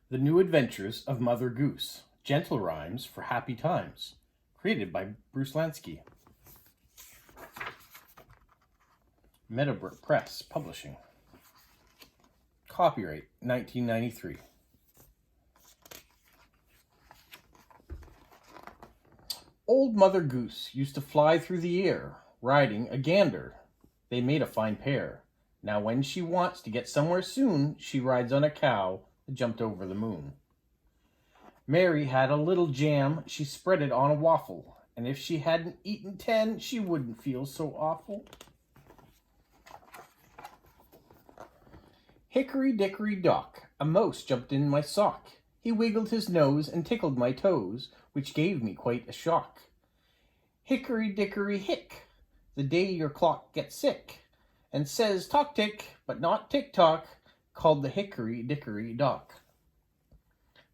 The New Adventures of Mother Goose, Gentle Rhymes for Happy Times, created by Bruce Lansky. Meadowbrook Press, Publishing. Copyright 1993. Old Mother Goose used to fly through the air, riding a gander. They made a fine pair. Now when she wants to get somewhere soon, she rides on a cow that jumped over the moon. Mary had a little jam, she spread it on a waffle, and if she hadn't eaten 10, she wouldn't feel so awful. Hickory, dickory, dock, a mouse jumped in my sock. He wiggled his nose and tickled my toes, which gave me quite a shock. Hickory, dickory, hick, the day your clock gets sick, and says tock-tick, but not tick-tock, called the hickory, dickory, dock.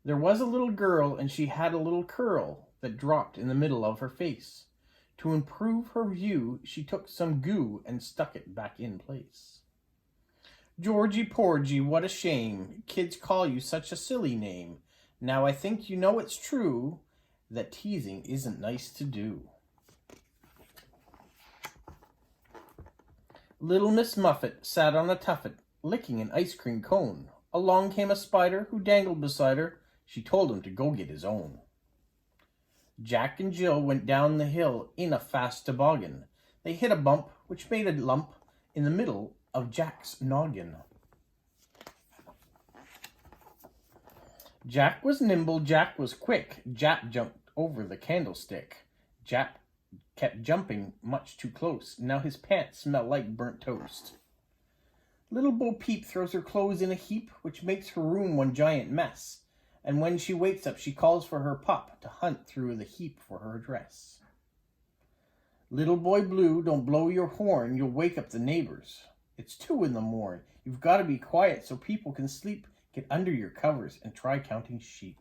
There was a little girl, and she had a little curl that dropped in the middle of her face. To improve her view, she took some goo and stuck it back in place. Georgie Porgy, what a shame, kids call you such a silly name. Now I think you know it's true that teasing isn't nice to do. Little Miss Muffet sat on a tuffet, licking an ice cream cone. Along came a spider who dangled beside her. She told him to go get his own. Jack and Jill went down the hill in a fast toboggan. They hit a bump, which made a lump in the middle of Jack's noggin. Jack was nimble, Jack was quick. Jack jumped over the candlestick. Jack kept jumping much too close. Now his pants smell like burnt toast. Little Bo Peep throws her clothes in a heap, which makes her room one giant mess. And when she wakes up, she calls for her pup to hunt through the heap for her dress. Little Boy Blue, don't blow your horn, you'll wake up the neighbors. It's 2 in the morn. You've got to be quiet so people can sleep. Get under your covers and try counting sheep.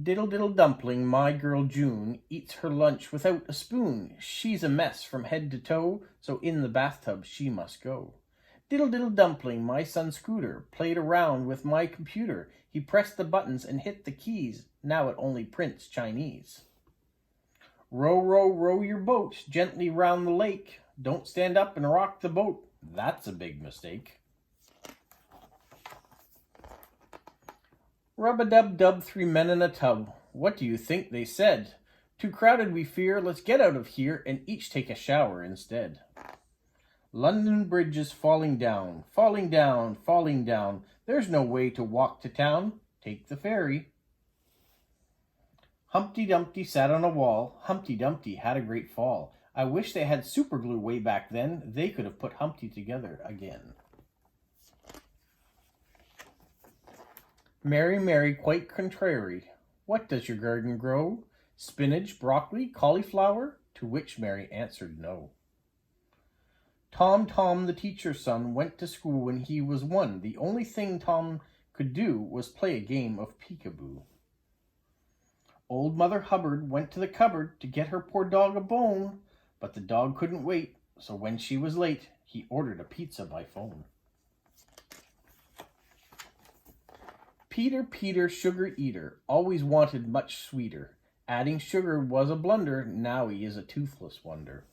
Diddle diddle dumpling, my girl June, eats her lunch without a spoon. She's a mess from head to toe, so in the bathtub she must go. Diddle diddle dumpling, my son Scooter, played around with my computer. He pressed the buttons and hit the keys. Now it only prints Chinese. Row, row, row your boat gently round the lake. Don't stand up and rock the boat. That's a big mistake. Rub-a-dub-dub, 3 men in a tub. What do you think they said? Too crowded we fear, let's get out of here and each take a shower instead. London Bridge is falling down, falling down, falling down. There's no way to walk to town. Take the ferry. Humpty Dumpty sat on a wall. Humpty Dumpty had a great fall. I wish they had super glue way back then. They could have put Humpty together again. Mary, Mary, quite contrary. What does your garden grow? Spinach, broccoli, cauliflower? To which Mary answered no. Tom, Tom, the teacher's son, went to school when he was 1. The only thing Tom could do was play a game of peekaboo. Old Mother Hubbard went to the cupboard to get her poor dog a bone, but the dog couldn't wait, so when she was late, he ordered a pizza by phone. Peter, Peter, sugar eater, always wanted much sweeter. Adding sugar was a blunder, now he is a toothless wonder.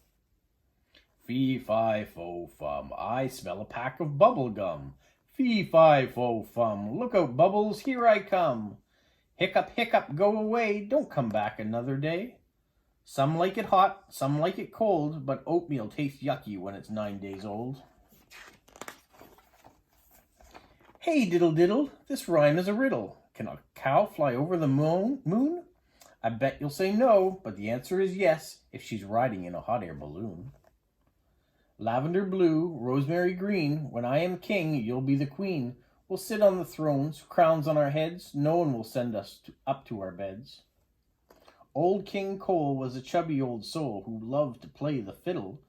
Fee-fi-fo-fum, I smell a pack of bubble gum. Fee-fi-fo-fum, look out, Bubbles, here I come. Hiccup, hiccup, go away, don't come back another day. Some like it hot, some like it cold, but oatmeal tastes yucky when it's 9 days old. Hey, diddle diddle, this rhyme is a riddle. Can a cow fly over the moon? I bet you'll say no, but the answer is yes, if she's riding in a hot air balloon. Lavender blue, rosemary green, when I am king, you'll be the queen. We'll sit on the thrones, crowns on our heads, no one will send us up to our beds. Old King Cole was a chubby old soul who loved to play the fiddle.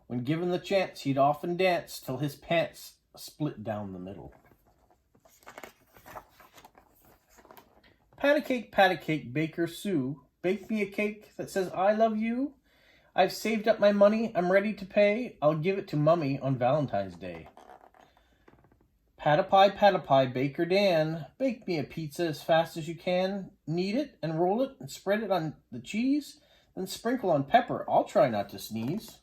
When given the chance, he'd often dance till his pants split down the middle. Pat a cake, Baker Sue, bake me a cake that says I love you. I've saved up my money, I'm ready to pay. I'll give it to Mummy on Valentine's Day. Pat a pie, Baker Dan. Bake me a pizza as fast as you can. Knead it and roll it and spread it on the cheese. Then sprinkle on pepper. I'll try not to sneeze.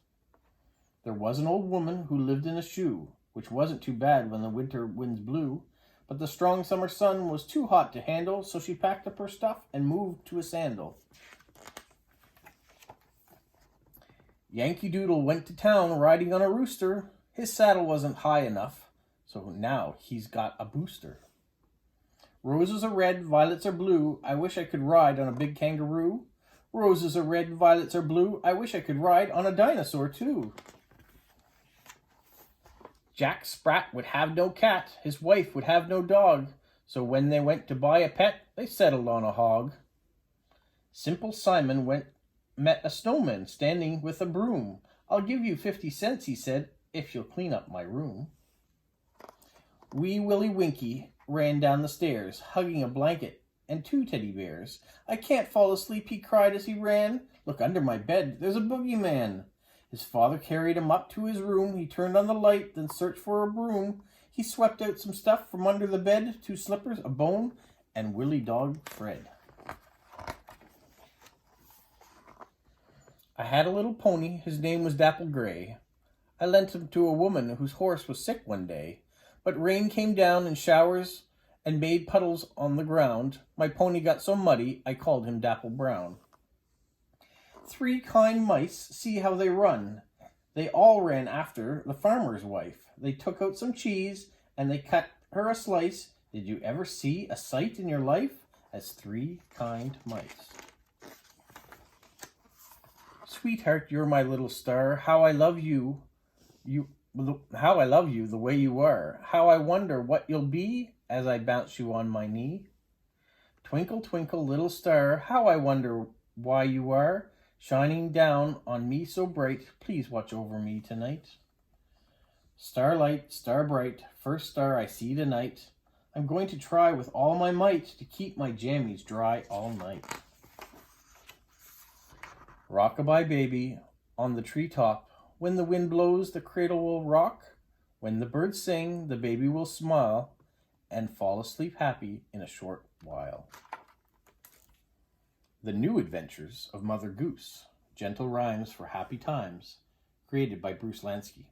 There was an old woman who lived in a shoe, which wasn't too bad when the winter winds blew. But the strong summer sun was too hot to handle, so she packed up her stuff and moved to a sandal. Yankee Doodle went to town riding on a rooster. His saddle wasn't high enough, so now he's got a booster. Roses are red, violets are blue. I wish I could ride on a big kangaroo. Roses are red, violets are blue. I wish I could ride on a dinosaur too. Jack Sprat would have no cat. His wife would have no dog. So when they went to buy a pet, they settled on a hog. Simple Simon met a snowman standing with a broom. I'll give you 50 cents, he said, if you'll clean up my room. Wee Willie Winky ran down the stairs, hugging a blanket and 2 teddy bears. I can't fall asleep, he cried as he ran. Look under my bed, there's a boogeyman. His father carried him up to his room. He turned on the light, then searched for a broom. He swept out some stuff from under the bed, 2 slippers, a bone, and Willie Dog Fred. I had a little pony, his name was Dapple Gray. I lent him to a woman whose horse was sick one day. But rain came down in showers and made puddles on the ground. My pony got so muddy, I called him Dapple Brown. 3 kind mice, see how they run. They all ran after the farmer's wife. They took out some cheese, and they cut her a slice. Did you ever see a sight in your life as 3 kind mice? Sweetheart, you're my little star. How I love you. How I love you the way you are. How I wonder what you'll be as I bounce you on my knee. Twinkle, twinkle, little star. How I wonder why you are shining down on me so bright. Please watch over me tonight. Starlight, star bright, first star I see tonight. I'm going to try with all my might to keep my jammies dry all night. Rock-a-bye baby on the treetop. When the wind blows, the cradle will rock. When the birds sing, the baby will smile and fall asleep happy in a short while. The New Adventures of Mother Goose. Gentle rhymes for happy times. Created by Bruce Lansky.